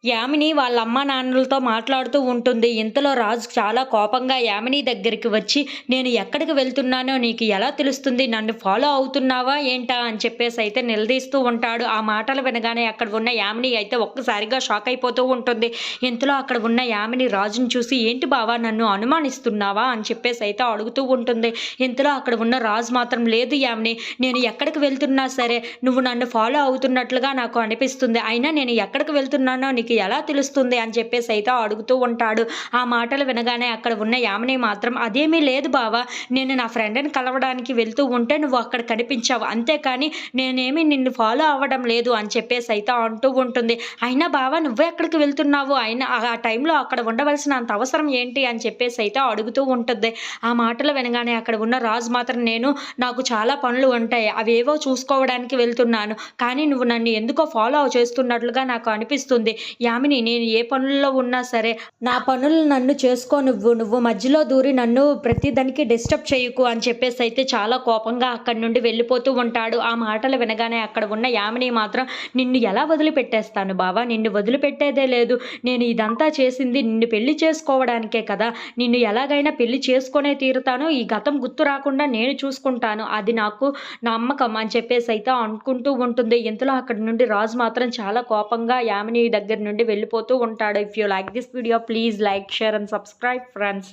యామిని వాళ్ళ అమ్మా నాన్నలతో మాట్లాడుతూ ఉంటుంది. ఇంతలో రాజు చాలా కోపంగా యామిని దగ్గరికి వచ్చి, "నేను ఎక్కడికి వెళ్తున్నానో నీకు ఎలా తెలుస్తుంది? నన్ను ఫాలో అవుతున్నావా ఏంటా?" అని చెప్పేసైతే నిలదీస్తూ ఉంటాడు. ఆ మాటలు వినగానే అక్కడ ఉన్న యామిని అయితే ఒక్కసారిగా షాక్ అయిపోతూ ఉంటుంది. ఇంతలో అక్కడ ఉన్న యామిని రాజుని చూసి, "ఏంటి బావ నన్ను అనుమానిస్తున్నావా?" అని చెప్పేసైతే అడుగుతూ ఉంటుంది. ఇంతలో అక్కడ ఉన్న రాజు మాత్రం, "లేదు యామిని, నేను ఎక్కడికి వెళ్తున్నా సరే నువ్వు నన్ను ఫాలో అవుతున్నట్లుగా నాకు అనిపిస్తుంది. అయినా నేను ఎక్కడికి వెళ్తున్నానో నీకు ఎలా తెలుస్తుంది?" అని చెప్పేసైతే అడుగుతూ ఉంటాడు. ఆ మాటలు వినగానే అక్కడ ఉన్న యామిని మాత్రం, "అదేమీ లేదు బావ. నేను నా ఫ్రెండ్‌ని కలవడానికి వెళ్తూ ఉంటే నువ్వు అక్కడ కనిపించావు. అంతేకానీ నేనేమి నిన్ను ఫాలో అవ్వడం లేదు" అని చెప్పేసైతే అంటూ ఉంటుంది. "అయినా బావ నువ్వెక్కడికి వెళ్తున్నావు? అయినా ఆ టైంలో అక్కడ ఉండవలసినంత అవసరం ఏంటి?" అని చెప్పేసైతే అడుగుతూ ఉంటుంది. ఆ మాటలు వినగానే అక్కడ ఉన్న రాజు మాత్రం, నాకు చాలా పనులు ఉంటాయి. అవేవో చూసుకోవడానికి వెళ్తున్నాను. కానీ నువ్వు నన్ను ఎందుకో ఫాలో చేస్తున్నట్లుగా నాకు అనిపిస్తుంది. యామిని, నేను ఏ పనుల్లో ఉన్నా సరే, నా పనులు నన్ను చేసుకో నువ్వు. నువ్వు మధ్యలో దూరి నన్ను ప్రతి దానికి డిస్టర్బ్ చేయకు" అని చెప్పేసైతే చాలా కోపంగా అక్కడి నుండి వెళ్ళిపోతూ ఉంటాడు. ఆ మాటలు వినగానే అక్కడ ఉన్న యామిని మాత్రం, "నిన్ను ఎలా వదిలిపెట్టేస్తాను బావ? నిన్ను వదిలిపెట్టేదే లేదు. నేను ఇదంతా చేసింది నిన్ను పెళ్లి చేసుకోవడానికే కదా! నిన్ను ఎలాగైనా పెళ్లి చేసుకొనే తీరుతాను. ఈ గతం గుర్తు రాకుండా నేను చూసుకుంటాను. అది నాకు నమ్మకం" అని చెప్పేసైతే అనుకుంటూ ఉంటుంది. ఇంతలో అక్కడి నుండి రాజు మాత్రం చాలా కోపంగా యామిని దగ్గర నుండి వెళ్ళిపోతూ ఉంటాడు. If you like this video please like, share and subscribe friends.